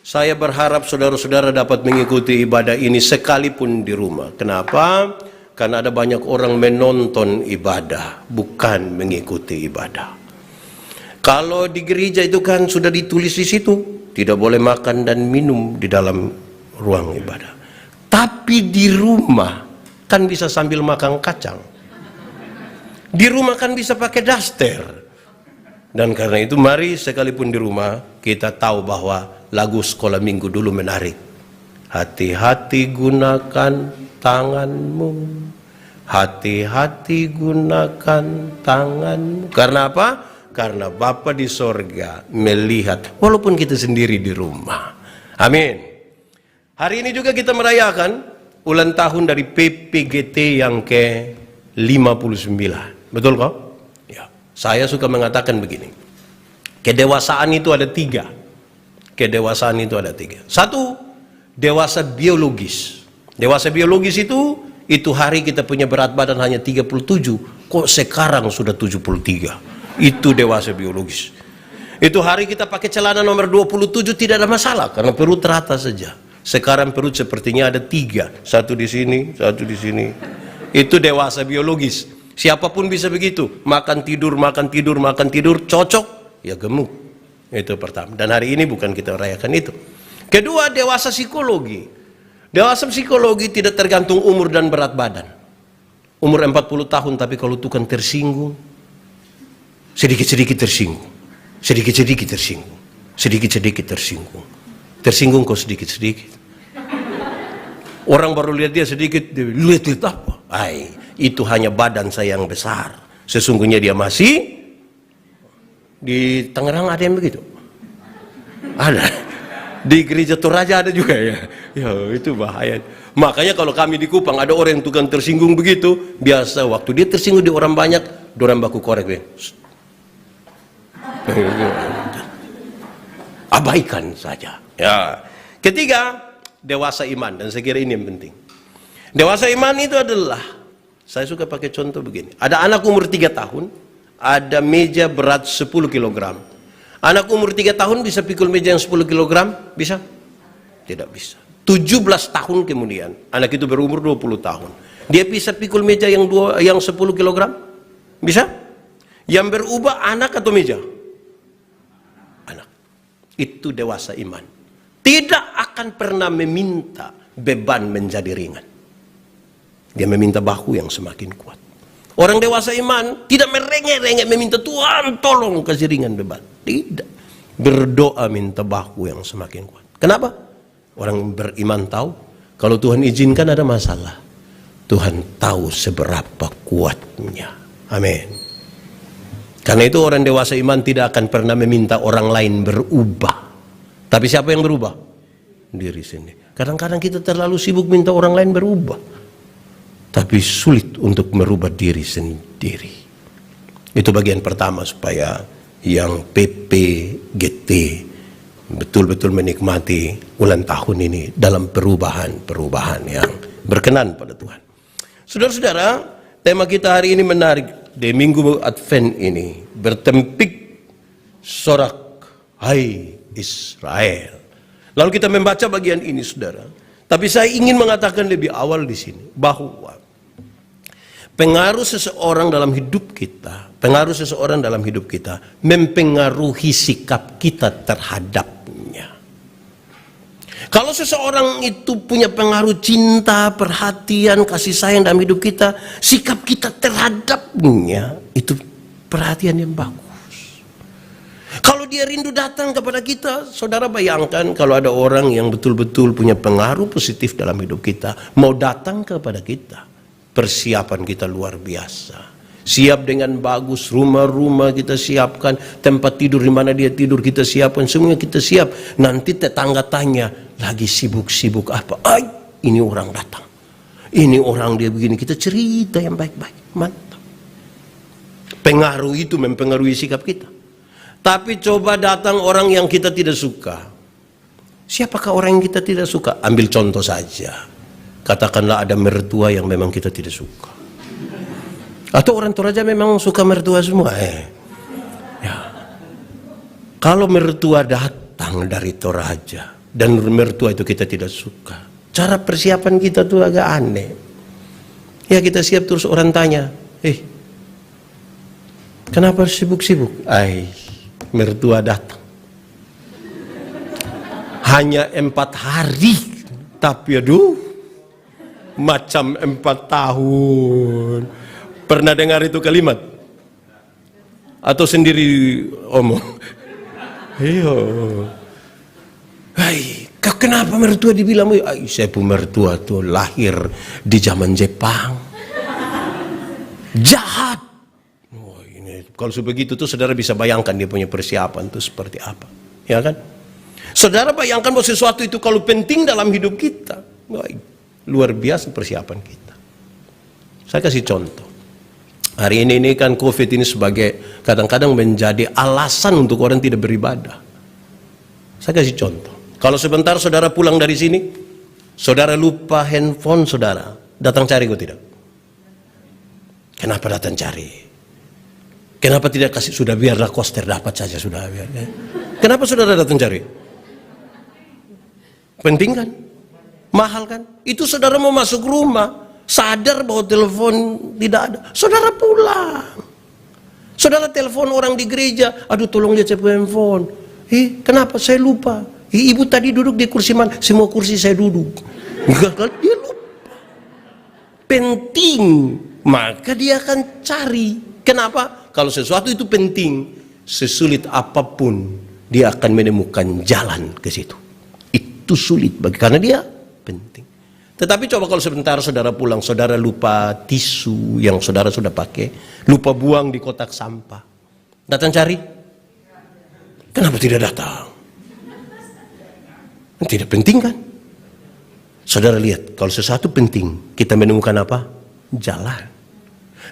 Saya berharap saudara-saudara dapat mengikuti ibadah ini sekalipun di rumah. Kenapa? Karena ada banyak orang menonton ibadah, bukan mengikuti ibadah. Kalau di gereja itu kan sudah ditulis di situ, tidak boleh makan dan minum di dalam ruang ibadah. Tapi di rumah kan bisa sambil makan kacang. Di rumah kan bisa pakai daster. Dan karena itu mari sekalipun di rumah kita tahu bahwa lagu sekolah minggu dulu menarik. Hati-hati gunakan tanganmu, hati-hati gunakan tanganmu. Karena apa? Karena Bapa di sorga melihat walaupun kita sendiri di rumah. Amin. Hari ini juga kita merayakan ulang tahun dari PPGT yang ke-59. Betul kok? Ya. Saya suka mengatakan begini. Kedewasaan itu ada 3. Kedewasaan itu ada 3. 1, dewasa biologis. Dewasa biologis itu hari kita punya berat badan hanya 37, kok sekarang sudah 73. Itu dewasa biologis. Itu hari kita pakai celana nomor 27 tidak ada masalah karena perut rata saja. Sekarang perut sepertinya ada 3, 1 di sini, 1 di sini. Itu dewasa biologis. Siapapun bisa begitu, makan tidur, cocok, ya gemuk. Itu pertama. Dan hari ini bukan kita rayakan itu. Kedua, dewasa psikologi. Dewasa psikologi tidak tergantung umur dan berat badan. Umur 40 tahun tapi kalau tukang tersinggung, sedikit-sedikit tersinggung, sedikit-sedikit tersinggung, sedikit-sedikit tersinggung. Tersinggung kok sedikit-sedikit. Orang baru lihat dia sedikit, lihat apa? Ay, itu hanya badan saya yang besar. Sesungguhnya dia masih di Tangerang ada yang begitu. Ada. Di gereja Toraja ada juga ya. Ya itu bahaya. Makanya kalau kami di Kupang ada orang yang tukang tersinggung begitu, biasa waktu dia tersinggung di orang banyak, dorang baku korek. Abaikan saja. Ya. Ketiga, dewasa iman, dan saya kira ini yang penting. Dewasa iman itu adalah, saya suka pakai contoh begini. Ada anak umur 3 tahun, ada meja berat 10 kg. Anak umur 3 tahun bisa pikul meja yang 10 kg? Bisa? Tidak bisa. 17 tahun kemudian, anak itu berumur 20 tahun. Dia bisa pikul meja yang 10 kg? Bisa? Yang berubah anak atau meja? Anak. Itu dewasa iman. Tidak akan pernah meminta beban menjadi ringan. Dia meminta bahu yang semakin kuat. Orang dewasa iman tidak merengek-rengek meminta Tuhan tolong kasih ringan beban. Tidak. Berdoa minta bahu yang semakin kuat. Kenapa? Orang beriman tahu kalau Tuhan izinkan ada masalah, Tuhan tahu seberapa kuatnya. Amin. Karena itu orang dewasa iman tidak akan pernah meminta orang lain berubah. Tapi siapa yang berubah? Diri sendiri. Kadang-kadang kita terlalu sibuk minta orang lain berubah, tapi sulit untuk merubah diri sendiri. Itu bagian pertama supaya yang PPGT betul-betul menikmati ulang tahun ini dalam perubahan yang berkenan pada Tuhan. Saudara-saudara, tema kita hari ini menarik. Di Minggu Advent ini bertempik sorak, hai Israel. Lalu kita membaca bagian ini, saudara. Tapi saya ingin mengatakan lebih awal di sini bahwa pengaruh seseorang dalam hidup kita, mempengaruhi sikap kita terhadapnya. Kalau seseorang itu punya pengaruh cinta, perhatian, kasih sayang dalam hidup kita, sikap kita terhadapnya itu perhatian yang bagus. Kalau dia rindu datang kepada kita, saudara bayangkan kalau ada orang yang betul-betul punya pengaruh positif dalam hidup kita, mau datang kepada kita, persiapan kita luar biasa. Siap dengan bagus, rumah-rumah kita siapkan, tempat tidur di mana dia tidur kita siapkan, semuanya kita siap. Nanti tetangga tanya, lagi sibuk-sibuk apa? Ay, ini orang datang. Ini orang dia begini, kita cerita yang baik-baik. Mantap. Pengaruh itu mempengaruhi sikap kita. Tapi coba datang orang yang kita tidak suka. Siapakah orang yang kita tidak suka? Ambil contoh saja. Katakanlah ada mertua yang memang kita tidak suka. Atau orang Toraja memang suka mertua semua. Ya. Kalau mertua datang dari Toraja, dan mertua itu kita tidak suka. Cara persiapan kita tuh agak aneh. Ya kita siap terus orang tanya, kenapa sibuk-sibuk? Mertua datang. Hanya 4 hari, tapi aduh, macam 4 tahun. Pernah dengar itu kalimat? Atau sendiri omong? Iya. Kenapa mertua dibilang? Saya pun mertua tuh lahir di zaman Jepang. Jahat. Kalau begitu tuh saudara bisa bayangkan dia punya persiapan tuh seperti apa, ya kan? Saudara bayangkan bahwa sesuatu itu kalau penting dalam hidup kita, luar biasa persiapan kita. Saya kasih contoh. Hari ini kan COVID ini sebagai kadang-kadang menjadi alasan untuk orang tidak beribadah. Saya kasih contoh. Kalau sebentar saudara pulang dari sini, saudara lupa handphone saudara, datang cari kok tidak? Kenapa datang cari? Kenapa tidak kasih, sudah biarlah koster dapat saja sudah biar. Kenapa saudara datang cari? Penting kan? Mahal kan? Itu saudara mau masuk rumah, sadar bahwa telepon tidak ada, saudara pulang. Saudara telepon orang di gereja, aduh tolong lihat saya punya handphone. Kenapa? Saya lupa. Ibu tadi duduk di kursi mana? Semua kursi saya duduk. Dia lupa. Penting, maka dia akan cari. Kenapa? Kalau sesuatu itu penting, sesulit apapun dia akan menemukan jalan ke situ. Itu sulit karena dia penting. Tetapi coba kalau sebentar saudara pulang, saudara lupa tisu yang saudara sudah pakai, lupa buang di kotak sampah. Datang cari? Kenapa tidak datang? Tidak penting kan? Saudara lihat, kalau sesuatu penting, kita menemukan apa? Jalan.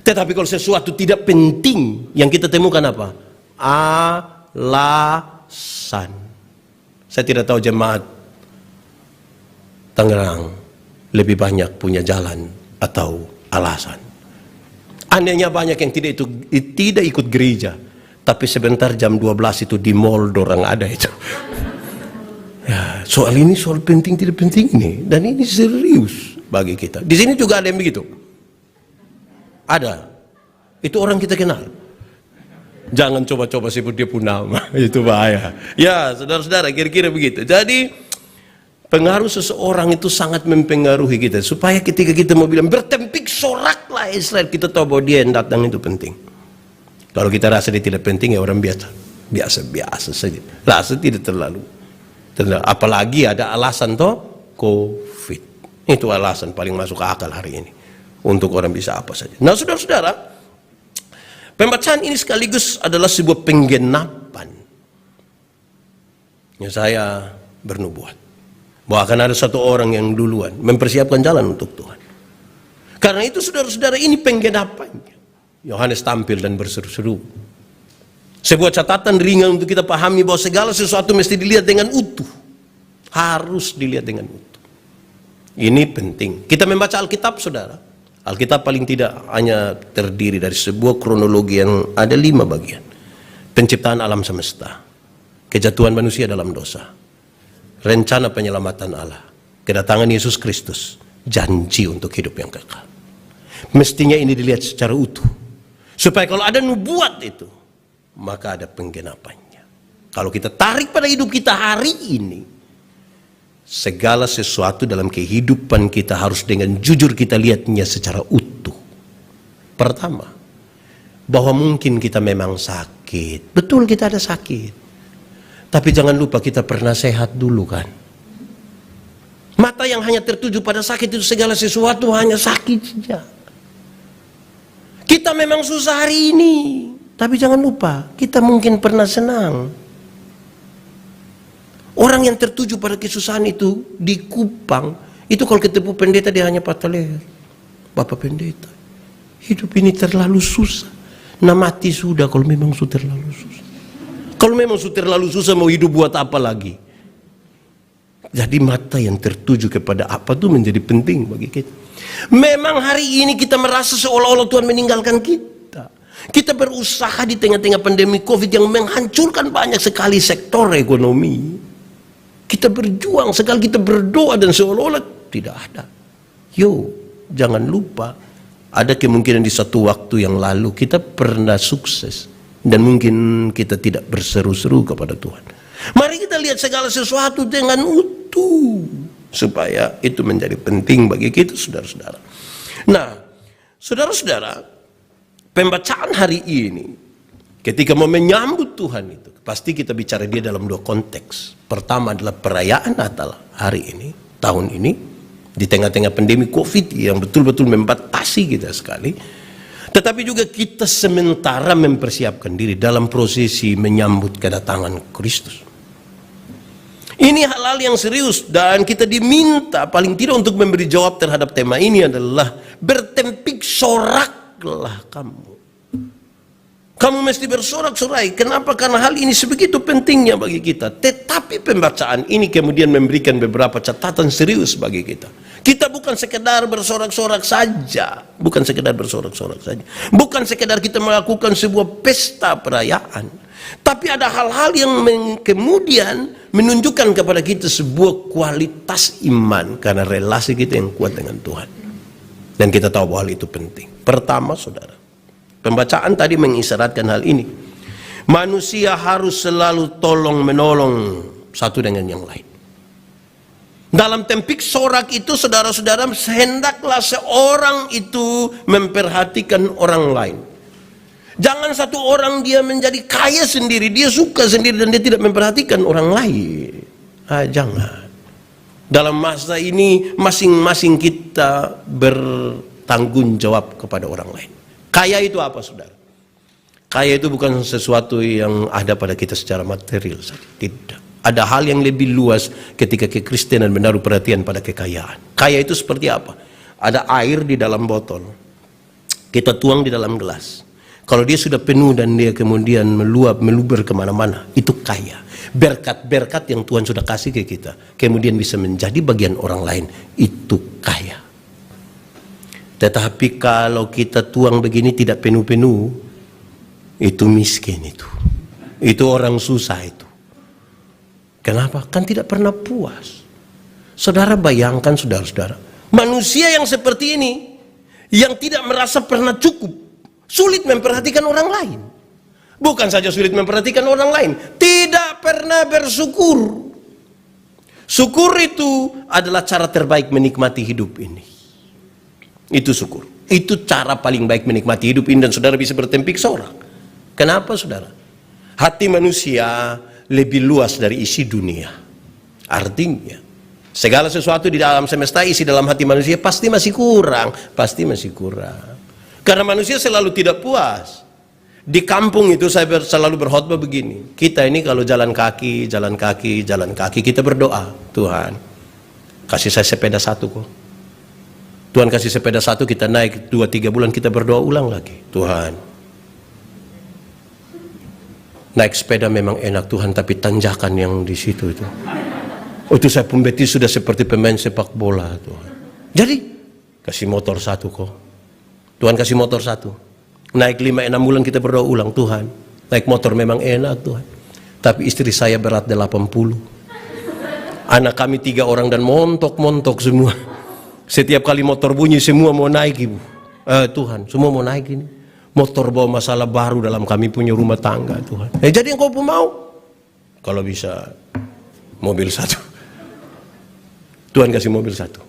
Tetapi kalau sesuatu tidak penting, yang kita temukan apa? Alasan. Saya tidak tahu jemaat Tangerang lebih banyak punya jalan atau alasan. Anehnya banyak yang tidak ikut gereja, tapi sebentar jam 12 itu di mall dorang ada itu. Ya, soal ini soal penting tidak penting ini, dan ini serius bagi kita. Di sini juga ada yang begitu. Ada. Itu orang kita kenal. Jangan coba-coba sebut dia pun nama. Itu bahaya. Ya, saudara-saudara, kira-kira begitu. Jadi, pengaruh seseorang itu sangat mempengaruhi kita. Supaya ketika kita mau bilang, bertempik soraklah Israel, kita tahu bahwa dia yang datang itu penting. Kalau kita rasa dia tidak penting, ya orang biasa. Biasa-biasa saja. Rasa tidak terlalu. Apalagi ada alasan toh, COVID. Itu alasan paling masuk akal hari ini. Untuk orang bisa apa saja. Nah saudara-saudara, pembacaan ini sekaligus adalah sebuah penggenapan yang saya bernubuat bahwa akan ada satu orang yang duluan mempersiapkan jalan untuk Tuhan. Karena itu saudara-saudara, ini penggenapannya. Yohanes tampil dan berseru-seru. Sebuah catatan ringan untuk kita pahami bahwa segala sesuatu mesti dilihat dengan utuh. Harus dilihat dengan utuh. Ini penting. Kita membaca Alkitab saudara. Alkitab paling tidak hanya terdiri dari sebuah kronologi yang ada 5 bagian. Penciptaan alam semesta, kejatuhan manusia dalam dosa, rencana penyelamatan Allah, kedatangan Yesus Kristus, janji untuk hidup yang kekal. Mestinya ini dilihat secara utuh. Supaya kalau ada nubuat itu, maka ada penggenapannya. Kalau kita tarik pada hidup kita hari ini, segala sesuatu dalam kehidupan kita harus dengan jujur kita lihatnya secara utuh. Pertama, bahwa mungkin kita memang sakit. Betul kita ada sakit. Tapi jangan lupa kita pernah sehat dulu kan. Mata yang hanya tertuju pada sakit itu segala sesuatu hanya sakit saja. Kita memang susah hari ini. Tapi jangan lupa kita mungkin pernah senang. Orang yang tertuju pada kesusahan itu di Kupang, itu kalau ketemu pendeta dia hanya patah leher. Bapak pendeta, hidup ini terlalu susah. Nah mati sudah kalau memang sudah terlalu susah. Kalau memang sudah terlalu susah mau hidup buat apa lagi? Jadi mata yang tertuju kepada apa itu menjadi penting bagi kita. Memang hari ini kita merasa seolah-olah Tuhan meninggalkan kita. Kita berusaha di tengah-tengah pandemi COVID yang menghancurkan banyak sekali sektor ekonomi. Kita berjuang, sekali kita berdoa dan seolah-olah tidak ada. Yo, jangan lupa, ada kemungkinan di satu waktu yang lalu kita pernah sukses. Dan mungkin kita tidak berseru-seru kepada Tuhan. Mari kita lihat segala sesuatu dengan utuh. Supaya itu menjadi penting bagi kita, saudara-saudara. Nah, saudara-saudara, pembacaan hari ini, ketika mau menyambut Tuhan itu, pasti kita bicara dia dalam dua konteks. Pertama adalah perayaan Natal hari ini, tahun ini, di tengah-tengah pandemi COVID yang betul-betul membatasi kita sekali. Tetapi juga kita sementara mempersiapkan diri dalam prosesi menyambut kedatangan Kristus. Ini hal-hal yang serius dan kita diminta paling tidak untuk memberi jawab terhadap tema ini adalah bertempik soraklah kamu. Kamu mesti bersorak-sorai. Kenapa? Karena hal ini sebegitu pentingnya bagi kita. Tetapi pembacaan ini kemudian memberikan beberapa catatan serius bagi kita. Kita bukan sekedar bersorak-sorak saja. Bukan sekedar bersorak-sorak saja. Bukan sekedar kita melakukan sebuah pesta perayaan. Tapi ada hal-hal yang kemudian menunjukkan kepada kita sebuah kualitas iman. Karena relasi kita yang kuat dengan Tuhan. Dan kita tahu bahwa hal itu penting. Pertama, saudara, pembacaan tadi mengisyaratkan hal ini. Manusia harus selalu tolong-menolong satu dengan yang lain. Dalam tempik sorak itu, saudara-saudara, hendaklah seorang itu memperhatikan orang lain. Jangan satu orang dia menjadi kaya sendiri, dia suka sendiri dan dia tidak memperhatikan orang lain. Jangan. Dalam masa ini masing-masing kita bertanggung jawab kepada orang lain. Kaya itu apa, saudara? Kaya itu bukan sesuatu yang ada pada kita secara material saja. Tidak. Ada hal yang lebih luas ketika kekristenan menaruh perhatian pada kekayaan. Kaya itu seperti apa? Ada air di dalam botol. Kita tuang di dalam gelas. Kalau dia sudah penuh dan dia kemudian meluber kemana-mana, itu kaya. Berkat-berkat yang Tuhan sudah kasih ke kita, kemudian bisa menjadi bagian orang lain, itu kaya. Tetapi kalau kita tuang begini tidak penuh-penuh, itu miskin itu. Itu orang susah itu. Kenapa? Kan tidak pernah puas. Saudara bayangkan, saudara-saudara, manusia yang seperti ini, yang tidak merasa pernah cukup, sulit memperhatikan orang lain. Bukan saja sulit memperhatikan orang lain, tidak pernah bersyukur. Syukur itu adalah cara terbaik menikmati hidup ini. Itu syukur. Itu cara paling baik menikmati hidup ini dan saudara bisa bertempik sorak. Kenapa, saudara? Hati manusia lebih luas dari isi dunia. Artinya, segala sesuatu di dalam semesta isi dalam hati manusia pasti masih kurang. Pasti masih kurang. Karena manusia selalu tidak puas. Di kampung itu saya selalu berkhotbah begini. Kita ini kalau jalan kaki, kita berdoa. Tuhan, kasih saya sepeda satu kok. Tuhan kasih sepeda satu, kita naik 2-3 bulan kita berdoa ulang lagi. Tuhan, naik sepeda memang enak Tuhan, tapi tanjakan yang di situ itu. Itu saya pun beti sudah seperti pemain sepak bola Tuhan. Jadi kasih motor satu kok. Tuhan kasih motor satu. Naik 5-6 bulan kita berdoa ulang. Tuhan, naik motor memang enak Tuhan, tapi istri saya berat 80. Anak kami 3 orang dan montok-montok semua. Setiap kali motor bunyi semua mau naik ibu. Tuhan, semua mau naik ini. Motor bawa masalah baru dalam kami punya rumah tangga Tuhan. Jadi yang kau pun mau, kalau bisa mobil satu. Tuhan kasih mobil satu.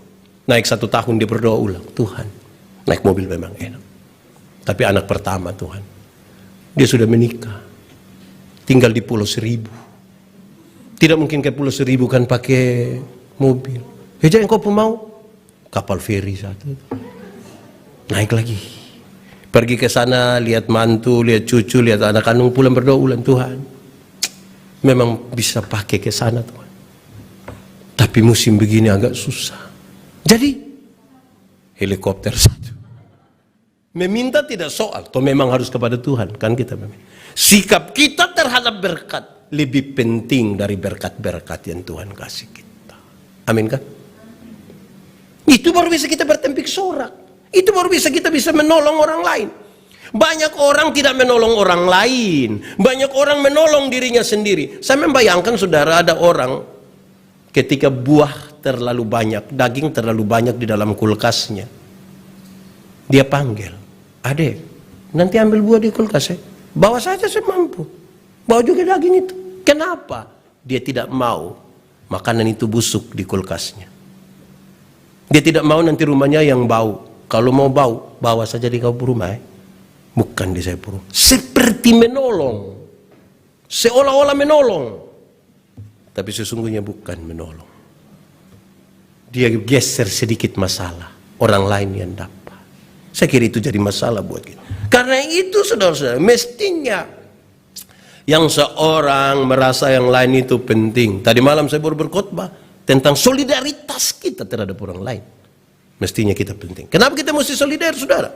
Naik 1 tahun dia berdoa ulang. Tuhan, naik mobil memang enak, tapi anak pertama Tuhan, dia sudah menikah, tinggal di Pulau Seribu. Tidak mungkin ke Pulau Seribu kan pakai mobil. Jadi yang kau pun mau, kapal feri satu. Naik lagi. Pergi ke sana, lihat mantu, lihat cucu, lihat anak kandung, pulang berdoa ulang. Tuhan, memang bisa pakai ke sana Tuhan, tapi musim begini agak susah. Jadi helikopter satu. Meminta tidak soal, toh memang harus kepada Tuhan kan kita memang. Sikap kita terhadap berkat lebih penting dari berkat-berkat yang Tuhan kasih kita. Amin kan? Itu baru bisa kita bertempik sorak. Itu baru bisa kita bisa menolong orang lain. Banyak orang tidak menolong orang lain. Banyak orang menolong dirinya sendiri. Saya membayangkan saudara, ada orang ketika buah terlalu banyak, daging terlalu banyak di dalam kulkasnya, dia panggil, "Adek, nanti ambil buah di kulkas ya. Bawa saja semampu. Bawa juga daging itu." Kenapa? Dia tidak mau makanan itu busuk di kulkasnya. Dia tidak mau nanti rumahnya yang bau. Kalau mau bau, bawa saja di kau rumah ya. Bukan di saya purung. Seperti menolong. Seolah-olah menolong. Tapi sesungguhnya bukan menolong. Dia geser sedikit masalah. Orang lain yang dapat. Saya kira itu jadi masalah buat kita. Karena itu saudara-saudara, mestinya yang seorang merasa yang lain itu penting. Tadi malam saya baru berkhotbah tentang solidaritas kita terhadap orang lain. Mestinya kita penting. Kenapa kita mesti solidar, saudara?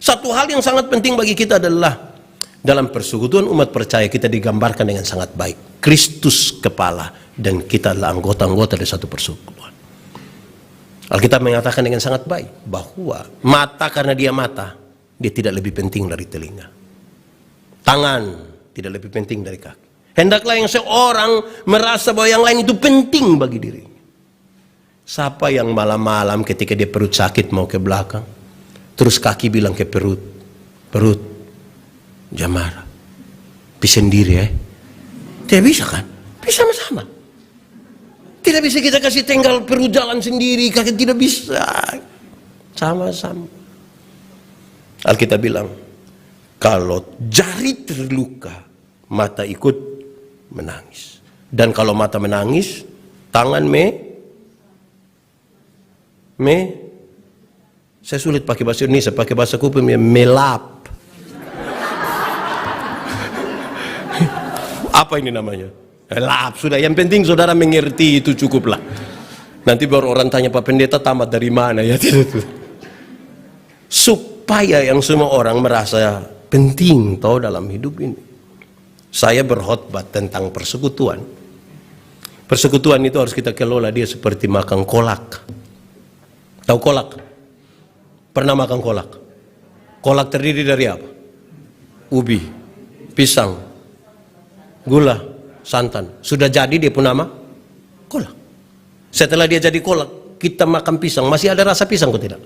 Satu hal yang sangat penting bagi kita adalah dalam persekutuan umat percaya kita digambarkan dengan sangat baik. Kristus kepala dan kita adalah anggota-anggota dari satu persekutuan. Alkitab mengatakan dengan sangat baik bahwa mata karena dia mata, dia tidak lebih penting dari telinga. Tangan tidak lebih penting dari kaki. Hendaklah yang seorang merasa bahwa yang lain itu penting bagi dirinya. Siapa yang malam-malam ketika dia perut sakit mau ke belakang, terus kaki bilang ke perut, jangan marah, bisa sendiri ya. Tidak bisa kan? Bisa sama-sama. Tidak bisa kita kasih tinggal perut jalan sendiri, kaki tidak bisa. Sama-sama. Alkitab bilang, kalau jari terluka, mata ikut menangis. Dan kalau mata menangis, tangan saya sulit pakai bahasa Indonesia, pakai bahasa kuping melap. Apa ini namanya? Melap, sudah. Yang penting saudara mengerti itu cukuplah. Nanti baru orang tanya, Pak Pendeta tamat dari mana ya? Supaya yang semua orang merasa penting tahu dalam hidup ini. Saya berkhotbah tentang persekutuan. Persekutuan itu harus kita kelola dia seperti makan kolak. Tahu kolak? Pernah makan kolak? Kolak terdiri dari apa? Ubi, pisang, gula, santan. Sudah jadi dia pun nama kolak. Setelah dia jadi kolak, kita makan pisang. Masih ada rasa pisang kok tidak?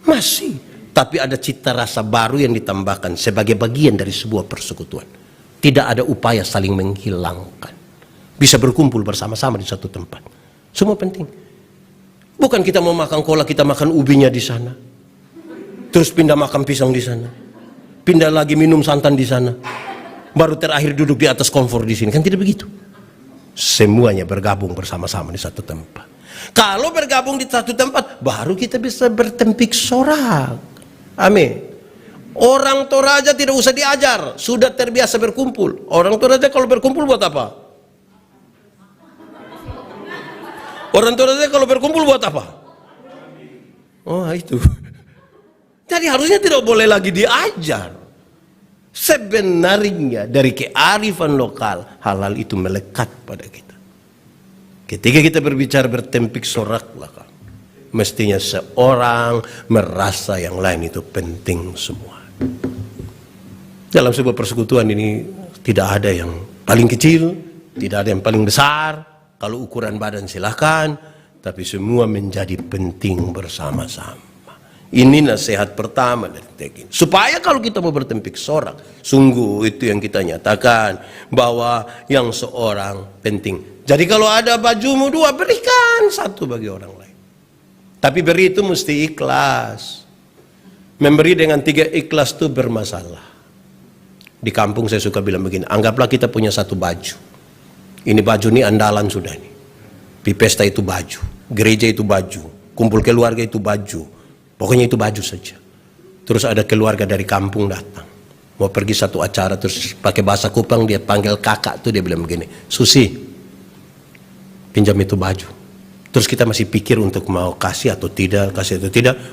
Masih. Tapi ada cita rasa baru yang ditambahkan sebagai bagian dari sebuah persekutuan. Tidak ada upaya saling menghilangkan. Bisa berkumpul bersama-sama di satu tempat. Semua penting. Bukan kita mau makan kolak, kita makan ubinya di sana. Terus pindah makan pisang di sana. Pindah lagi minum santan di sana. Baru terakhir duduk di atas kompor di sini. Kan tidak begitu. Semuanya bergabung bersama-sama di satu tempat. Kalau bergabung di satu tempat, baru kita bisa bertempik sorak. Amin. Orang Toraja tidak usah diajar, sudah terbiasa berkumpul. Orang Toraja kalau berkumpul buat apa? Orang Toraja kalau berkumpul buat apa? Oh itu. Jadi harusnya tidak boleh lagi diajar. Sebenarnya dari kearifan lokal hal-hal itu melekat pada kita. Ketika kita berbicara bertempik soraklah, mestinya seorang merasa yang lain itu penting semua. Dalam sebuah persekutuan ini tidak ada yang paling kecil, tidak ada yang paling besar. Kalau ukuran badan silahkan, tapi semua menjadi penting bersama-sama. Ini nasihat pertama dari Tekin. Supaya kalau kita mau bertempik sorak, sungguh itu yang kita nyatakan bahwa yang seorang penting. Jadi kalau ada bajumu dua, berikan satu bagi orang lain. Tapi beri itu mesti ikhlas. Memberi dengan 3 ikhlas itu bermasalah. Di kampung saya suka bilang begini, anggaplah kita punya satu baju. Ini baju ini andalan sudah nih. Di pesta itu baju, gereja itu baju, kumpul keluarga itu baju. Pokoknya itu baju saja. Terus ada keluarga dari kampung datang. Mau pergi satu acara terus pakai bahasa Kupang dia panggil kakak tuh dia bilang begini, "Susi, pinjam itu baju." Terus kita masih pikir untuk mau kasih atau tidak,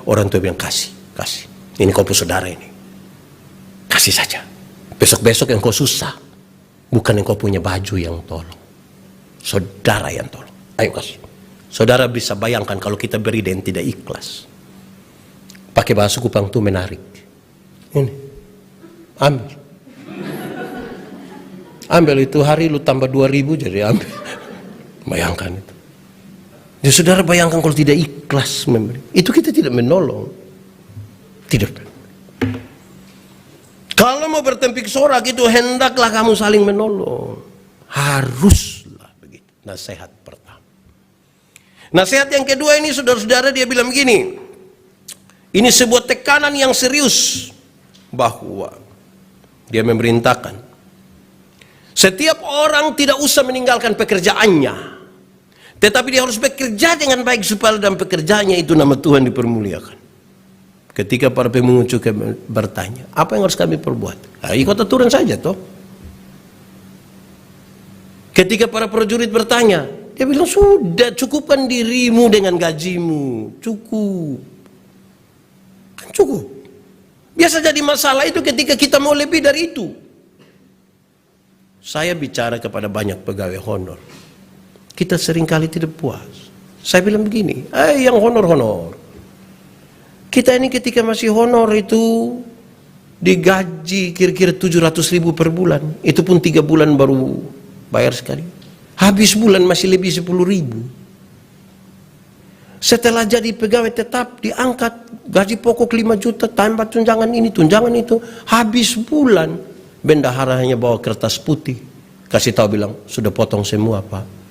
orang tua bilang kasih. Ini kau saudara ini. Kasih saja. Besok-besok yang kau susah. Bukan yang kau punya baju yang tolong. Saudara yang tolong. Ayo kasih. Saudara bisa bayangkan kalau kita beri dan tidak ikhlas. Pakai bahasa Kupang itu menarik. Ini. Ambil. Ambil itu hari lu tambah 2.000 jadi ambil. Bayangkan itu. Ya saudara bayangkan kalau tidak ikhlas memberi, itu kita tidak menolong. Tidak. Kalau mau bertempik sorak itu hendaklah kamu saling menolong. Haruslah begitu. Nasihat pertama. Nasihat yang kedua ini saudara-saudara dia bilang begini. Ini sebuah tekanan yang serius bahwa dia memerintahkan setiap orang tidak usah meninggalkan pekerjaannya. Tetapi dia harus bekerja dengan baik supaya dalam pekerjaannya itu nama Tuhan dipermuliakan. Ketika para pemungut cukai bertanya, apa yang harus kami perbuat? Nah, ikut aturan saja toh. Ketika para prajurit bertanya, dia bilang sudah cukupkan dirimu dengan gajimu, cukup. Kan cukup. Biasa jadi masalah itu ketika kita mau lebih dari itu. Saya bicara kepada banyak pegawai honor. Kita seringkali tidak puas. Saya bilang begini, yang honor-honor. Kita ini ketika masih honor itu digaji kira-kira 700.000 per bulan. Itu pun 3 bulan baru bayar sekali. Habis bulan masih lebih 10.000. Setelah jadi pegawai tetap diangkat gaji pokok 5 juta tambah tunjangan ini, tunjangan itu. Habis bulan bendahara hanya bawa kertas putih. Kasih tahu bilang, sudah potong semua Pak.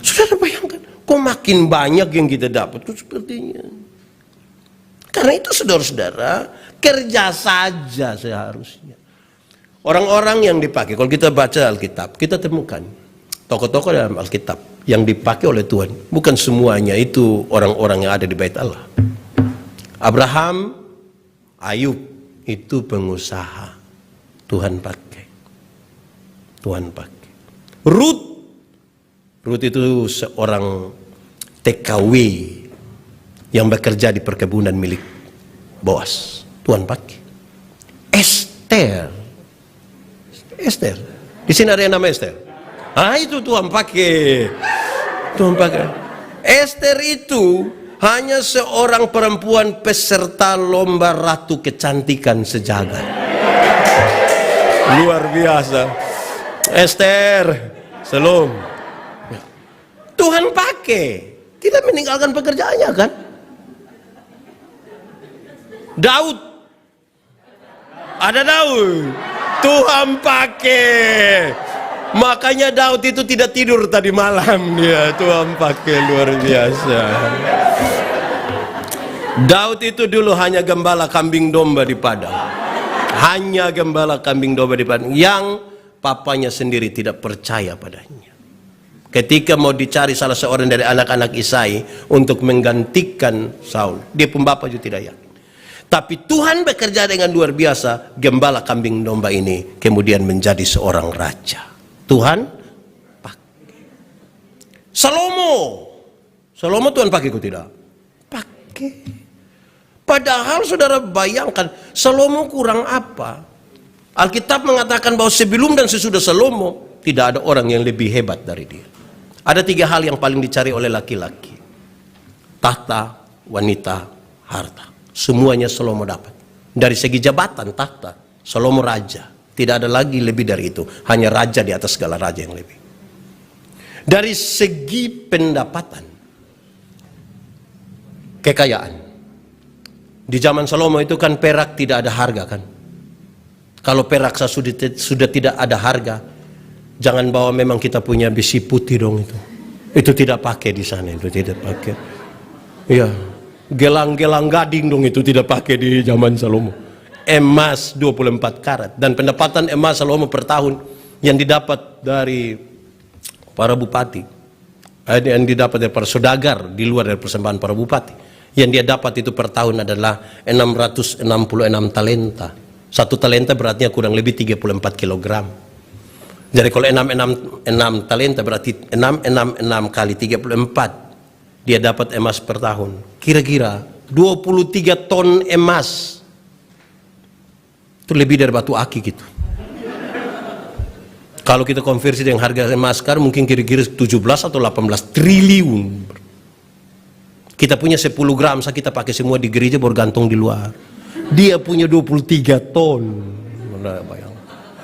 Saudara bayangkan, kok makin banyak yang kita dapat tuh sepertinya. Karena itu saudara-saudara, kerja saja seharusnya. Orang-orang yang dipakai, kalau kita baca Alkitab, kita temukan tokoh-tokoh dalam Alkitab yang dipakai oleh Tuhan. Bukan semuanya itu orang-orang yang ada di bait Allah. Abraham, Ayub, itu pengusaha. Tuhan pakai. Tuhan pakai. Ruth itu seorang TKW yang bekerja di perkebunan milik Boas. Tuhan pakai. Esther. Di sini ada yang nama Esther. Itu Tuhan pakai. Tuhan pakai. Esther itu hanya seorang perempuan peserta lomba ratu kecantikan sejagat. Luar biasa. Esther, Shalom. Tuhan pakai, tidak meninggalkan pekerjaannya kan? Daud, ada Daud, Tuhan pakai. Makanya Daud itu tidak tidur tadi malam dia, Tuhan pakai luar biasa. Daud itu dulu hanya gembala kambing domba di padang, hanya gembala kambing domba di padang, yang papanya sendiri tidak percaya padanya. Ketika mau dicari salah seorang dari anak-anak Isai untuk menggantikan Saul, dia pun bapak juga tidak yakin. Tapi Tuhan bekerja dengan luar biasa, gembala kambing domba ini kemudian menjadi seorang raja. Tuhan pakai. Salomo Tuhan pakai kok tidak? Pakai. Padahal saudara bayangkan, Salomo kurang apa? Alkitab mengatakan bahwa sebelum dan sesudah Salomo tidak ada orang yang lebih hebat dari dia. Ada 3 hal yang paling dicari oleh laki-laki. Tahta, wanita, harta. Semuanya Salomo dapat. Dari segi jabatan, tahta, Salomo raja. Tidak ada lagi lebih dari itu. Hanya raja di atas segala raja yang lebih. Dari segi pendapatan, kekayaan. Di zaman Salomo itu kan perak tidak ada harga kan. Kalau perak sudah tidak ada harga, jangan bawa memang kita punya besi putih dong itu. Itu tidak pakai di sana, itu tidak pakai. Iya, gelang-gelang gading dong itu tidak pakai di zaman Salomo. Emas 24 karat, dan pendapatan emas Salomo per tahun yang didapat dari para bupati, yang didapat dari para saudagar di luar dari persembahan para bupati, yang dia dapat itu per tahun adalah 666 talenta. 1 talenta beratnya kurang lebih 34 kilogram. Jadi kalau 6 talenta berarti 666 kali 34, dia dapat emas per tahun. Kira-kira 23 ton emas. Itu lebih dari batu aki gitu. Kalau kita konversi dengan harga emas sekarang mungkin kira-kira 17 atau 18 triliun. Kita punya 10 gram, kita pakai semua di gereja bergantung di luar. Dia punya 23 ton.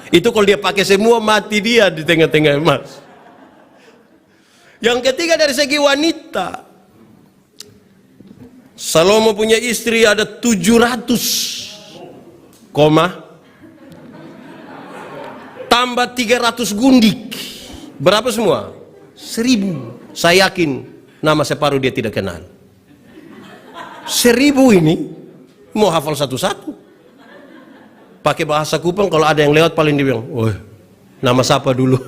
Itu kalau dia pakai semua mati dia di tengah-tengah emas. Yang ketiga dari segi wanita. Salomo punya istri ada 700, tambah 300 gundik. Berapa semua? 1000. Saya yakin nama separuh dia tidak kenal. 1000 ini mau hafal satu-satu. Pakai bahasa Kupang, kalau ada yang lewat paling dia bilang, "Woi, nama siapa dulu?"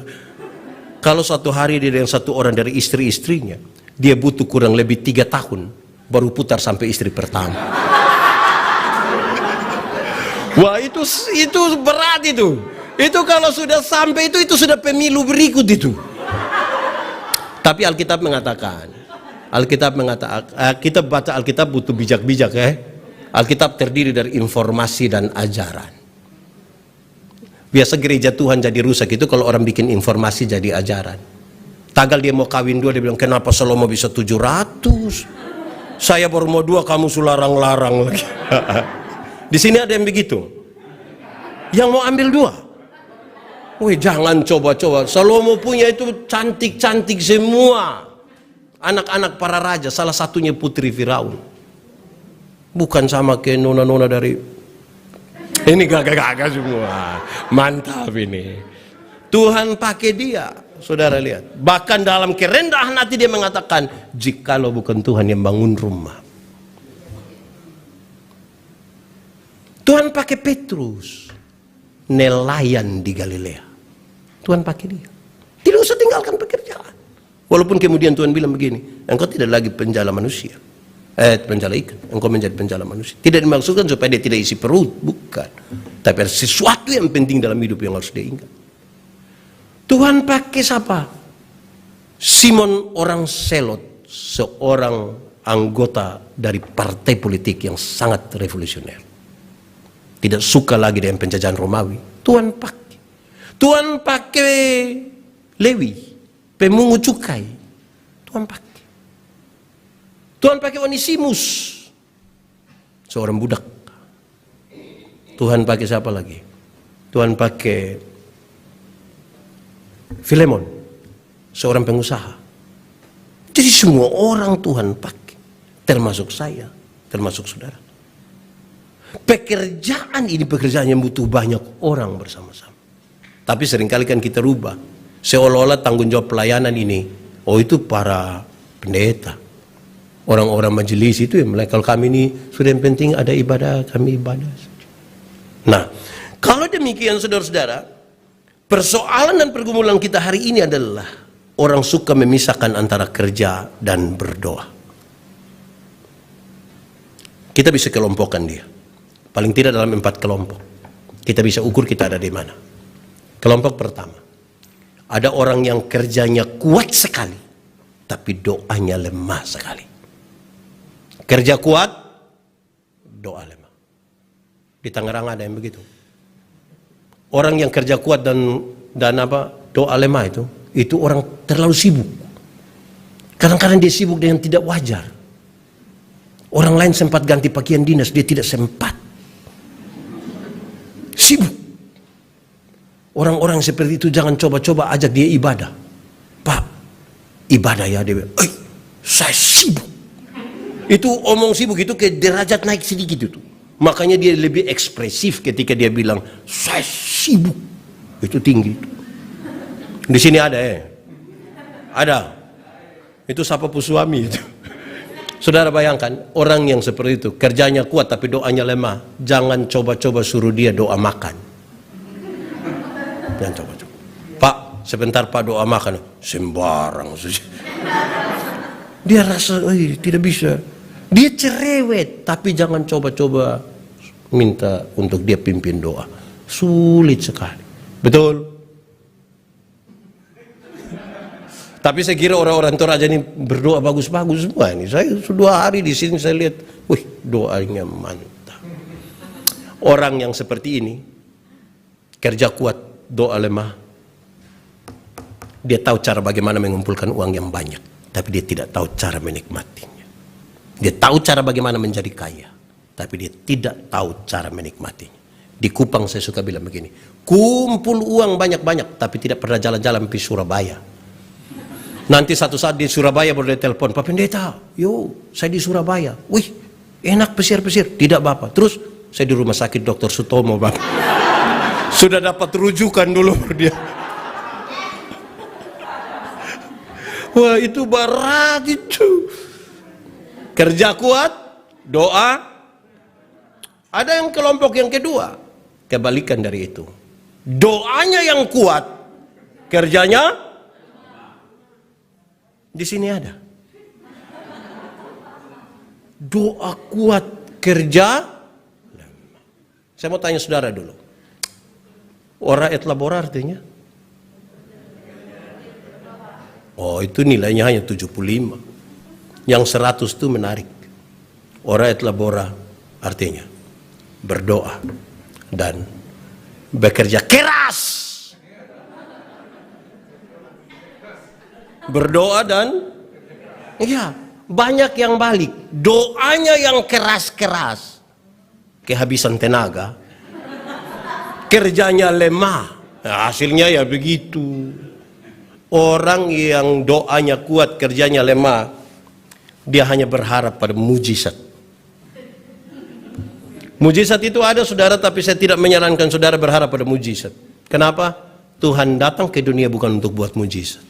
Kalau satu hari dia dengan satu orang dari istri-istrinya, dia butuh kurang lebih 3 tahun baru putar sampai istri pertama. Wah, itu berat itu. Itu kalau sudah sampai itu sudah pemilu berikut itu. Tapi Alkitab mengatakan, kita baca Alkitab butuh bijak-bijak ya. Alkitab terdiri dari informasi dan ajaran. Biasa gereja Tuhan jadi rusak itu kalau orang bikin informasi jadi ajaran. Tagal dia mau kawin 2, dia bilang, "Kenapa Salomo bisa 700? Saya baru mau 2, kamu sularang-larang lagi." Di sini ada yang begitu. Yang mau ambil 2. Woi, jangan coba-coba. Salomo punya itu cantik-cantik semua. Anak-anak para raja, salah satunya putri Firaun. Bukan sama kayak nona-nona dari ini, gagah-gagah semua. Mantap ini. Tuhan pakai dia. Saudara lihat, bahkan dalam kerendahan hati dia mengatakan, "Jikalau bukan Tuhan yang bangun rumah." Tuhan pakai Petrus, nelayan di Galilea. Tuhan pakai dia. Tidak usah tinggalkan pekerjaan. Walaupun kemudian Tuhan bilang begini, "Engkau tidak lagi penjala manusia, penjala ikan, engkau menjadi penjala manusia." Tidak dimaksudkan supaya dia tidak isi perut, bukan. Tapi ada sesuatu yang penting dalam hidup yang harus dia ingat. Tuhan pakai siapa? Simon orang Selot, seorang anggota dari partai politik yang sangat revolusioner. Tidak suka lagi dengan penjajahan Romawi. Tuhan pakai Lewi, pemungut cukai. Tuhan pakai Onesimus, seorang budak. Tuhan pakai siapa lagi? Tuhan pakai Filemon, seorang pengusaha. Jadi semua orang Tuhan pakai, termasuk saya, termasuk saudara. Pekerjaan ini pekerjaan yang butuh banyak orang bersama-sama. Tapi seringkali kan kita rubah, seolah-olah tanggung jawab pelayanan ini, itu para pendeta, orang-orang majelis itu yang mulai. Kalau kami ini sudah yang penting ada ibadah, kami ibadah. Nah, kalau demikian saudara-saudara, persoalan dan pergumulan kita hari ini adalah orang suka memisahkan antara kerja dan berdoa. Kita bisa kelompokkan dia. Paling tidak dalam 4 kelompok. Kita bisa ukur kita ada di mana. Kelompok pertama, ada orang yang kerjanya kuat sekali, tapi doanya lemah sekali. Kerja kuat, doa lemah. Di Tangerang ada yang begitu. Orang yang kerja kuat dan doa lemah itu orang terlalu sibuk. Kadang-kadang dia sibuk dengan tidak wajar. Orang lain sempat ganti pakaian dinas, dia tidak sempat. Sibuk. Orang-orang seperti itu jangan coba-coba ajak dia ibadah. "Pak, ibadah ya," dia bilang, "saya sibuk." Itu omong sibuk itu ke derajat naik sedikit itu. Makanya dia lebih ekspresif ketika dia bilang, "Saya sibuk." Itu tinggi. Di sini ada ada. Itu siapa suami itu. Saudara bayangkan, orang yang seperti itu, kerjanya kuat tapi doanya lemah. Jangan coba-coba suruh dia doa makan. Jangan coba-coba. "Pak, sebentar Pak doa makan." Sembarang. Dia rasa, tidak bisa. Dia cerewet, tapi jangan coba-coba minta untuk dia pimpin doa. Sulit sekali. Betul? Tapi saya kira orang-orang Toraja ini berdoa bagus-bagus semua ini. Saya sudah 2 hari di sini saya lihat, doanya mantap. Orang yang seperti ini, kerja kuat, doa lemah. Dia tahu cara bagaimana mengumpulkan uang yang banyak, tapi dia tidak tahu cara menikmatinya. Dia tahu cara bagaimana menjadi kaya, tapi dia tidak tahu cara menikmatinya. Di Kupang saya suka bilang begini, kumpul uang banyak-banyak, tapi tidak pernah jalan-jalan di Surabaya. Nanti satu saat di Surabaya baru dia telepon, Pak Pendeta, yo saya di Surabaya. Wih, enak pesir-pesir. Tidak Bapak. Terus saya di rumah sakit Dr. Sutomo Bapak. Sudah dapat rujukan dulu dia. Wah itu berat itu. Kerja kuat, doa. Ada yang kelompok yang kedua, kebalikan dari itu. Doanya yang kuat, kerjanya di sini ada. Doa kuat, kerja lemah. Saya mau tanya saudara dulu. Ora et labora artinya? Oh itu nilainya hanya 75. Yang 100 itu menarik. Ora et labora artinya berdoa dan bekerja keras. Berdoa dan ya banyak yang balik. Doanya yang keras-keras, kehabisan tenaga. Kerjanya lemah. Nah, hasilnya ya begitu. Orang yang doanya kuat, kerjanya lemah, dia hanya berharap pada mujizat. Mujizat itu ada saudara, tapi saya tidak menyarankan saudara berharap pada mujizat. Kenapa? Tuhan datang ke dunia bukan untuk buat mujizat.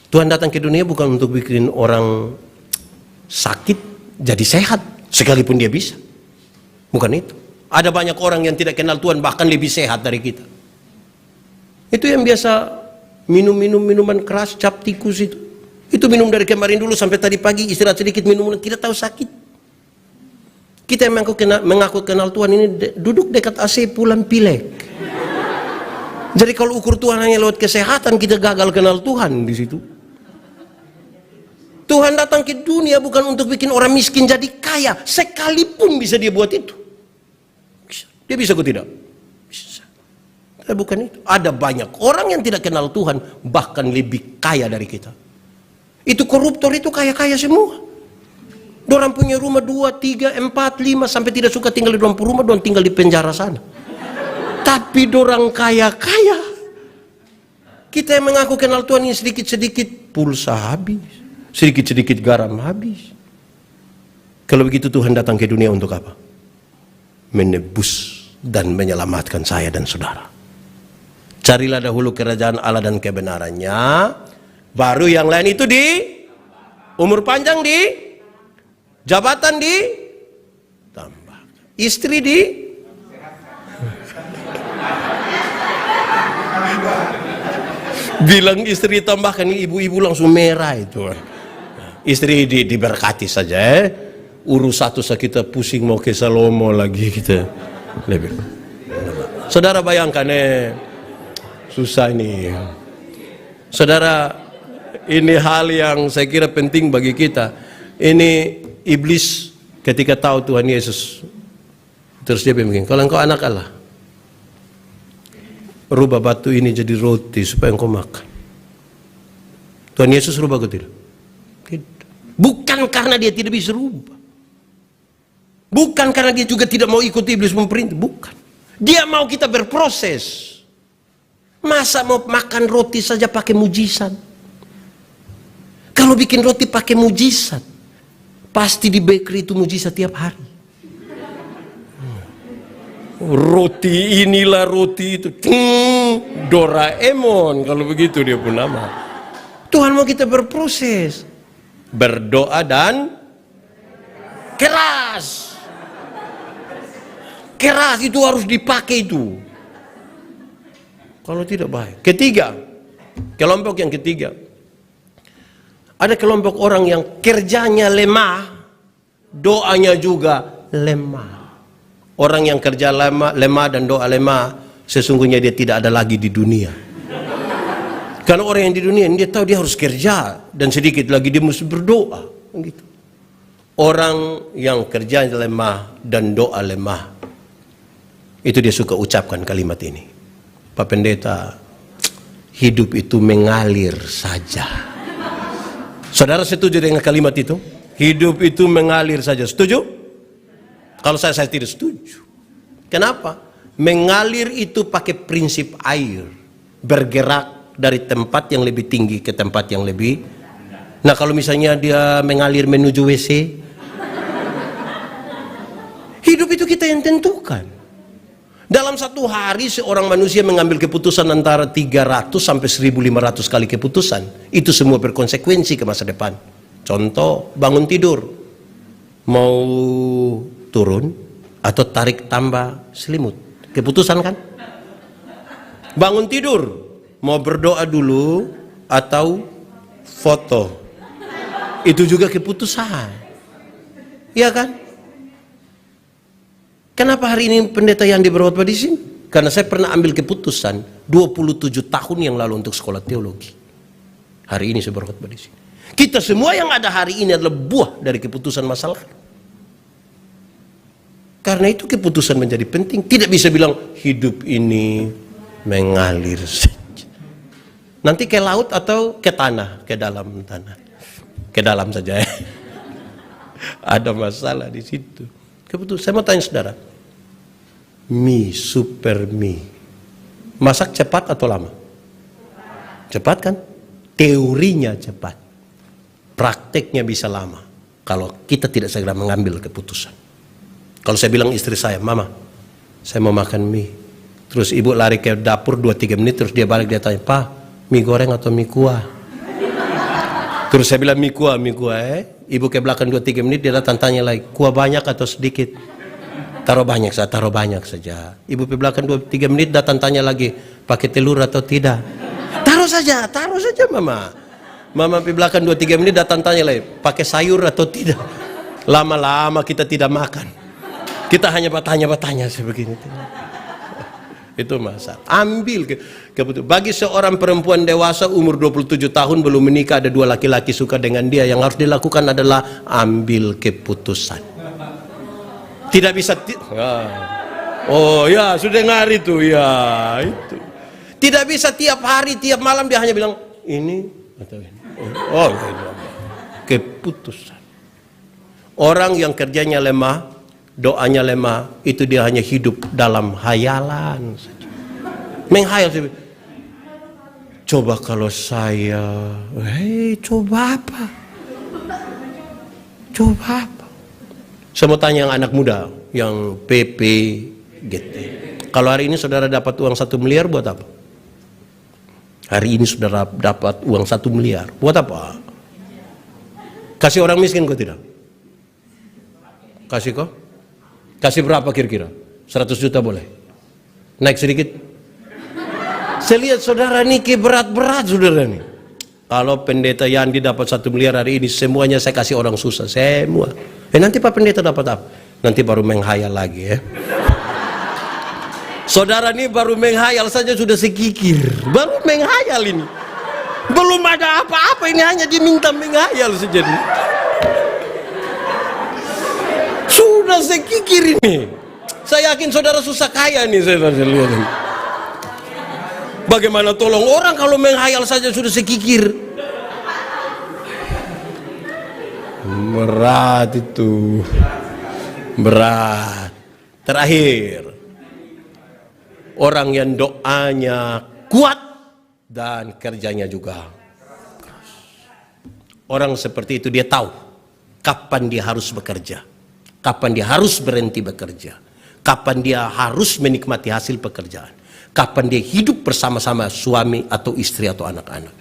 Tuhan datang ke dunia bukan untuk bikin orang sakit jadi sehat, sekalipun dia bisa. Bukan itu. Ada banyak orang yang tidak kenal Tuhan bahkan lebih sehat dari kita. Itu yang biasa minum minuman keras, cap tikus itu. Itu minum dari kemarin dulu sampai tadi pagi, istirahat sedikit, minum, tidak tahu sakit. Kita yang mengaku kenal Tuhan ini duduk dekat AC pulang pilek. Jadi kalau ukur Tuhan hanya lewat kesehatan, kita gagal kenal Tuhan di situ. Tuhan datang ke dunia bukan untuk bikin orang miskin jadi kaya, sekalipun bisa dia buat itu. Dia bisa kok tidak? Bisa. Tapi bukan itu. Ada banyak orang yang tidak kenal Tuhan bahkan lebih kaya dari kita. Itu koruptor itu kaya-kaya semua. Dorang punya rumah 2, 3, 4, 5 sampai tidak suka tinggal di dalam rumah, dorang tinggal di penjara sana. Tapi dorang kaya-kaya. Kita yang mengaku kenal Tuhan ini sedikit-sedikit pulsa habis, sedikit-sedikit garam habis. Kalau begitu Tuhan datang ke dunia untuk apa? Menebus dan menyelamatkan saya dan saudara. Carilah dahulu kerajaan Allah dan kebenarannya, baru yang lain itu di umur panjang, di jabatan di tambah, istri di bilang istri tambahkan, ibu-ibu langsung merah itu. Istri diberkati saja, urus satu kita pusing mau ke Salomo lagi kita. Lebih. Saudara bayangkan susah ini. Saudara, ini hal yang saya kira penting bagi kita. Ini iblis ketika tahu Tuhan Yesus, terus dia bilang, kalau engkau anak Allah, rubah batu ini jadi roti supaya engkau makan. Tuhan Yesus rubah atau tidak? Bukan karena dia tidak bisa rubah. Bukan karena dia juga tidak mau ikut iblis memperintah. Bukan. Dia mau kita berproses. Masa mau makan roti saja pakai mujizat? Kalau bikin roti pakai mujizat, pasti di bakery itu mujizat tiap hari. Roti inilah roti itu. Doraemon kalau begitu dia pun nama. Tuhan mau kita berproses. Berdoa dan keras. Keras itu harus dipakai itu. Kalau tidak baik. Ketiga, kelompok yang ketiga. Ada kelompok orang yang kerjanya lemah, doanya juga lemah. Orang yang kerja lemah dan doa lemah, sesungguhnya dia tidak ada lagi di dunia. Karena orang yang di dunia dia tahu dia harus kerja dan sedikit lagi dia mesti berdoa. Gitu. Orang yang kerja lemah dan doa lemah, itu dia suka ucapkan kalimat ini. Pak Pendeta, hidup itu mengalir saja. Saudara setuju dengan kalimat itu? Hidup itu mengalir saja. Setuju? Kalau saya tidak setuju. Kenapa? Mengalir itu pakai prinsip air. Bergerak dari tempat yang lebih tinggi ke tempat yang lebih. Nah kalau misalnya dia mengalir menuju WC, hidup itu kita yang tentukan. Dalam satu hari seorang manusia mengambil keputusan antara 300 sampai 1500 kali keputusan. Itu semua berkonsekuensi ke masa depan. Contoh, bangun tidur, mau turun atau tarik tambah selimut. Keputusan kan? Bangun tidur, mau berdoa dulu atau foto. Itu juga keputusan. Iya kan? Kenapa hari ini pendeta Yandi berkhotbah di sini? Karena saya pernah ambil keputusan 27 tahun yang lalu untuk sekolah teologi. Hari ini saya berkhotbah di sini. Kita semua yang ada hari ini adalah buah dari keputusan masa lalu. Karena itu keputusan menjadi penting. Tidak bisa bilang hidup ini mengalir saja. Nanti ke laut atau ke tanah, ke dalam tanah. Ke dalam saja ya. Ada masalah di situ. Keputusan. Saya mau tanya saudara, mie, super mie, masak cepat atau lama? Cepat kan? Teorinya cepat, prakteknya bisa lama kalau kita tidak segera mengambil keputusan. Kalau saya bilang istri saya, mama, saya mau makan mie, terus ibu lari ke dapur 2-3 menit, terus dia balik, dia tanya, pak, mie goreng atau mie kuah? Terus saya bilang mie kuah, ibu ke belakang 2-3 menit, dia datang tanya lagi, kuah banyak atau sedikit? Taruh banyak saja. Ibu ke belakang 2-3 menit datang tanya lagi, pakai telur atau tidak? Taruh saja mama. Mama ke belakang 2-3 menit datang tanya lagi, pakai sayur atau tidak? Lama-lama kita tidak makan. Kita hanya bertanya sebegini. Itu masalah. Ambil keputusan. Bagi seorang perempuan dewasa umur 27 tahun belum menikah, ada 2 laki-laki suka dengan dia, yang harus dilakukan adalah ambil keputusan. Tidak bisa oh ya, sudah dengar itu ya, itu. Tidak bisa tiap hari, tiap malam dia hanya bilang ini atau ini. Oh, keputusan. Orang yang kerjanya lemah, doanya lemah, itu dia hanya hidup dalam hayalan saja. Menghayal. Coba kalau saya, coba apa? Saya mau tanya yang anak muda, yang PP, GT. Kalau hari ini saudara dapat uang 1 miliar, buat apa? Hari ini saudara dapat uang 1 miliar, buat apa? Kasih orang miskin kok tidak? Kasih kok? Kasih berapa kira-kira? 100 juta boleh? Naik sedikit? Saya lihat saudara ini berat-berat saudara ini. Kalau pendeta Yandi dapat 1 miliar hari ini, semuanya saya kasih orang susah, semua. Nanti Pak Pendeta dapat apa? Nanti baru menghayal lagi ya. Saudara ini baru menghayal saja sudah sekikir. Baru menghayal ini. Belum ada apa-apa, ini hanya diminta menghayal saja. Sudah sekikir ini. Saya yakin saudara susah kaya nih, saya lihat ini. Bagaimana tolong orang kalau menghayal saja sudah sekikir? Berat itu. Berat. Terakhir, orang yang doanya kuat dan kerjanya juga keras. Orang seperti itu dia tahu kapan dia harus bekerja, kapan dia harus berhenti bekerja, kapan dia harus menikmati hasil pekerjaan, kapan dia hidup bersama-sama suami atau istri atau anak-anak,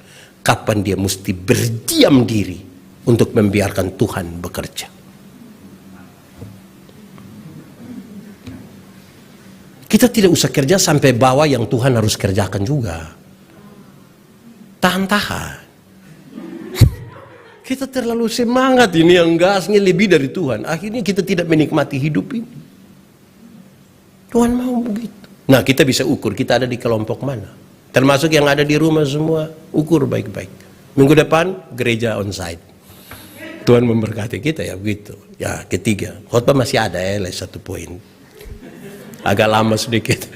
kapan dia mesti berdiam diri untuk membiarkan Tuhan bekerja. Kita tidak usah kerja sampai bawah yang Tuhan harus kerjakan juga. Tahan-tahan. Kita terlalu semangat ini, yang gasnya lebih dari Tuhan. Akhirnya kita tidak menikmati hidup ini. Tuhan mau begitu. Nah, kita bisa ukur kita ada di kelompok mana. Termasuk yang ada di rumah semua, ukur baik-baik. Minggu depan gereja onsite. Tuhan memberkati kita ya begitu. Ya ketiga, khotbah masih ada ya, 1 poin. Agak lama sedikit.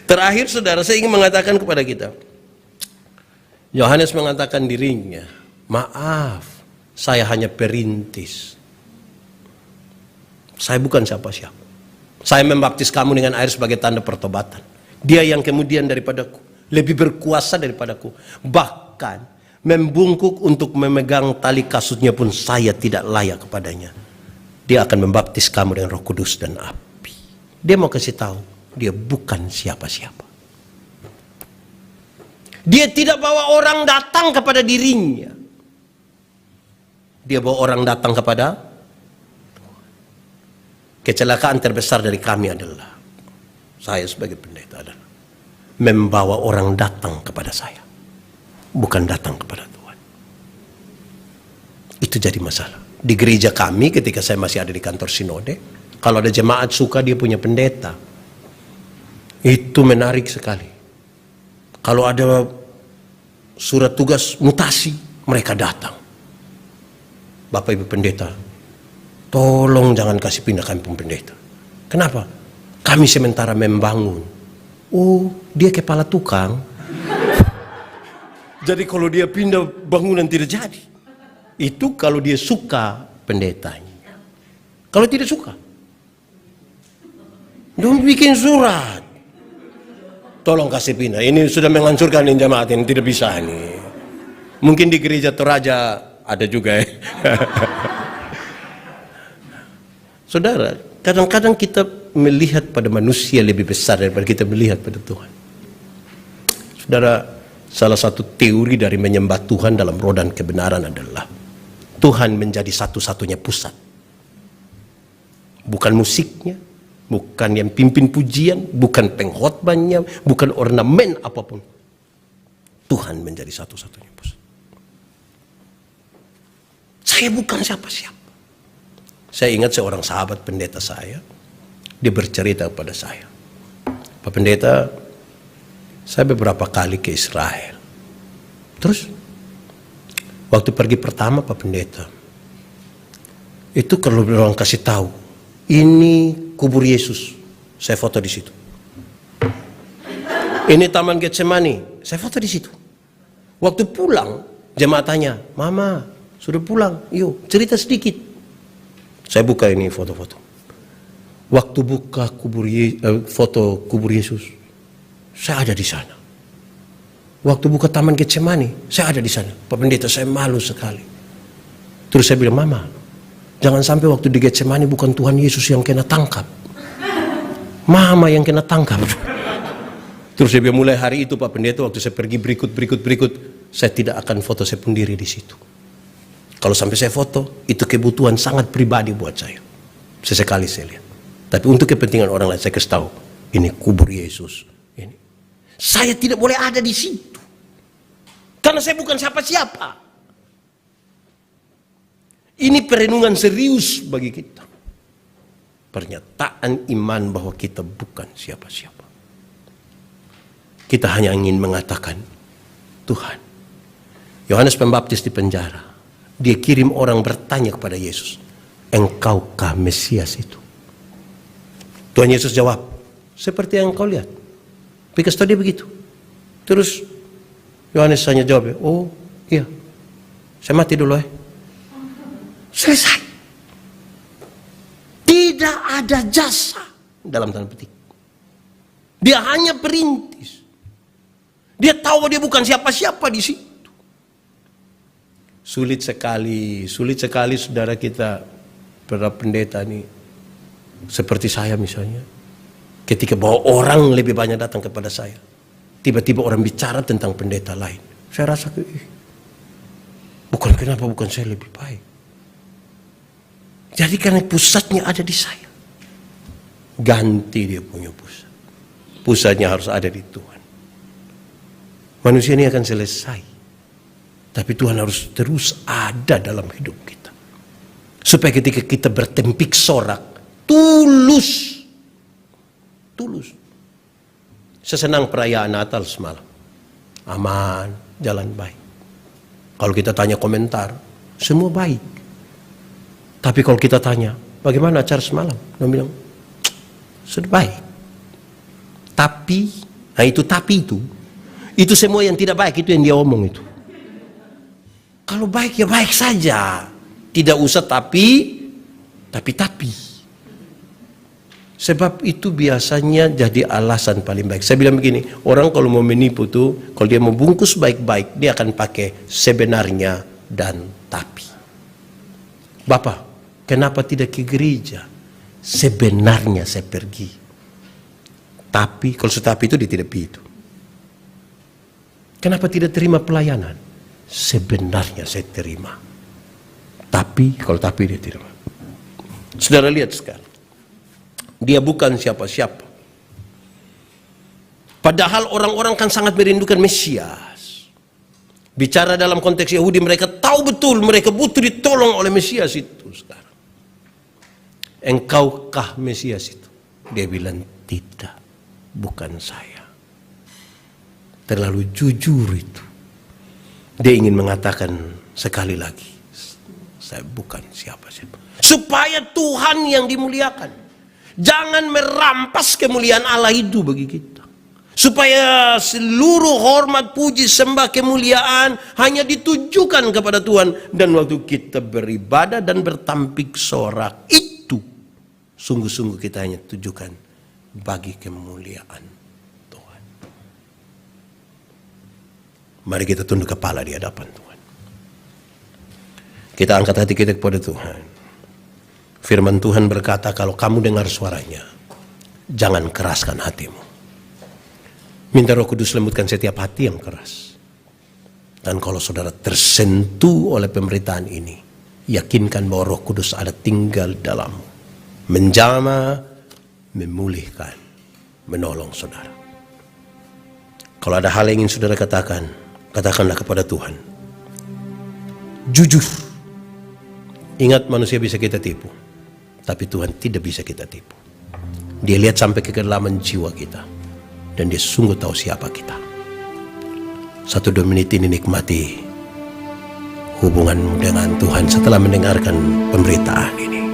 Terakhir saudara, saya ingin mengatakan kepada kita. Yohanes mengatakan dirinya, maaf, saya hanya perintis. Saya bukan siapa-siapa. Saya membaptis kamu dengan air sebagai tanda pertobatan. Dia yang kemudian daripadaku, lebih berkuasa daripadaku. Bahkan membungkuk untuk memegang tali kasutnya pun saya tidak layak kepadanya. Dia akan membaptis kamu dengan Roh Kudus dan api. Dia mau kasih tahu, dia bukan siapa-siapa. Dia tidak bawa orang datang kepada dirinya. Dia bawa orang datang kepada kecelakaan terbesar dari kami adalah, saya sebagai pendeta adalah membawa orang datang kepada saya, bukan datang kepada Tuhan. Itu jadi masalah. Di gereja kami ketika saya masih ada di kantor sinode, kalau ada jemaat suka dia punya pendeta, itu menarik sekali. Kalau ada surat tugas mutasi, mereka datang. Bapak Ibu pendeta, tolong jangan kasih pindah kampung pendeta. Kenapa? Kami sementara membangun. Oh, dia kepala tukang. Jadi kalau dia pindah bangunan tidak jadi. Itu kalau dia suka pendetanya. Kalau tidak suka, don't bikin surat. Tolong kasih pindah. Ini sudah menghancurkan jemaat ini, tidak bisa ini. Mungkin di gereja Toraja ada juga ya. Saudara, kadang-kadang kita melihat pada manusia lebih besar daripada kita melihat pada Tuhan. Saudara, salah satu teori dari menyembah Tuhan dalam roh dan kebenaran adalah Tuhan menjadi satu-satunya pusat. Bukan musiknya, bukan yang pimpin pujian, bukan pengkhotbahnya, bukan ornamen apapun. Tuhan menjadi satu-satunya pusat. Saya bukan siapa-siapa. Saya ingat seorang sahabat pendeta saya, dia bercerita kepada saya, Pak Pendeta, saya beberapa kali ke Israel. Terus, waktu pergi pertama Pak Pendeta, itu kalau orang kasih tahu, ini kubur Yesus, saya foto di situ. Ini Taman Getsemani, saya foto di situ. Waktu pulang, jemaat tanya, Mama, sudah pulang? Yuk, cerita sedikit. Saya buka ini foto-foto. Waktu buka foto kubur Yesus, saya ada di sana. Waktu buka Taman Getsemani, saya ada di sana. Pak Pendeta, saya malu sekali. Terus saya bilang, Mama, jangan sampai waktu di Getsemani bukan Tuhan Yesus yang kena tangkap. Mama yang kena tangkap. Terus saya bilang, mulai hari itu Pak Pendeta, waktu saya pergi berikut, saya tidak akan foto saya sendiri di situ. Kalau sampai saya foto, itu kebutuhan sangat pribadi buat saya. Sesekali saya lihat. Tapi untuk kepentingan orang lain, saya kasih tahu, ini kubur Yesus. Ini. Saya tidak boleh ada di situ. Karena saya bukan siapa-siapa. Ini perenungan serius bagi kita. Pernyataan iman bahwa kita bukan siapa-siapa. Kita hanya ingin mengatakan, Tuhan. Yohanes Pembaptis di penjara. Dia kirim orang bertanya kepada Yesus, Engkaukah Mesias itu? Tuhan Yesus jawab, seperti yang engkau lihat. Because tadi begitu. Terus Yohanes hanya jawab, oh iya, saya mati dulu ya. Selesai. Tidak ada jasa dalam tanda petik. Dia hanya perintis. Dia tahu dia bukan siapa-siapa di situ. Sulit sekali saudara kita, para pendeta ini, seperti saya misalnya, ketika bawa orang lebih banyak datang kepada saya, tiba-tiba orang bicara tentang pendeta lain, saya rasa, bukan saya lebih baik. Jadi karena pusatnya ada di saya, ganti dia punya pusat. Pusatnya harus ada di Tuhan. Manusia ini akan selesai. Tapi Tuhan harus terus ada dalam hidup kita. Supaya ketika kita bertempik sorak, tulus. Saya senang perayaan Natal semalam. Aman, jalan baik. Kalau kita tanya komentar, semua baik. Tapi kalau kita tanya, bagaimana acara semalam? Dia bilang, sudah baik. Tapi, nah itu semua yang tidak baik, itu yang dia omong itu. Kalau baik ya baik saja. Tidak usah tapi. Sebab itu biasanya jadi alasan paling baik. Saya bilang begini, orang kalau mau menipu tuh, kalau dia mau bungkus baik-baik, dia akan pakai sebenarnya dan tapi. Bapak, kenapa tidak ke gereja? Sebenarnya saya pergi. Tapi, kalau tetapi itu dia tidak itu. Kenapa tidak terima pelayanan? Sebenarnya saya terima. Tapi, kalau tapi dia terima. Saudara lihat sekarang. Dia bukan siapa-siapa. Padahal orang-orang kan sangat merindukan Mesias. Bicara dalam konteks Yahudi, mereka tahu betul mereka butuh ditolong oleh Mesias itu sekarang. Engkaukah Mesias itu? Dia bilang tidak, bukan saya. Terlalu jujur itu. Dia ingin mengatakan sekali lagi, saya bukan siapa-siapa. Supaya Tuhan yang dimuliakan. Jangan merampas kemuliaan Allah itu bagi kita. Supaya seluruh hormat, puji, sembah, kemuliaan hanya ditujukan kepada Tuhan. Dan waktu kita beribadah dan bertampik sorak, itu sungguh-sungguh kita hanya tujukan bagi kemuliaan Tuhan. Mari kita tunduk kepala di hadapan Tuhan. Kita angkat hati kita kepada Tuhan. Firman Tuhan berkata, kalau kamu dengar suaranya, jangan keraskan hatimu. Minta Roh Kudus lembutkan setiap hati yang keras. Dan kalau saudara tersentuh oleh pemberitaan ini, yakinkan bahwa Roh Kudus ada tinggal dalammu. Menjamah, memulihkan, menolong saudara. Kalau ada hal yang ingin saudara katakan, katakanlah kepada Tuhan. Jujur. Ingat, manusia bisa kita tipu. Tapi Tuhan tidak bisa kita tipu. Dia lihat sampai ke kedalaman jiwa kita. Dan dia sungguh tahu siapa kita. 1-2 menit ini nikmati hubunganmu dengan Tuhan setelah mendengarkan pemberitaan ini.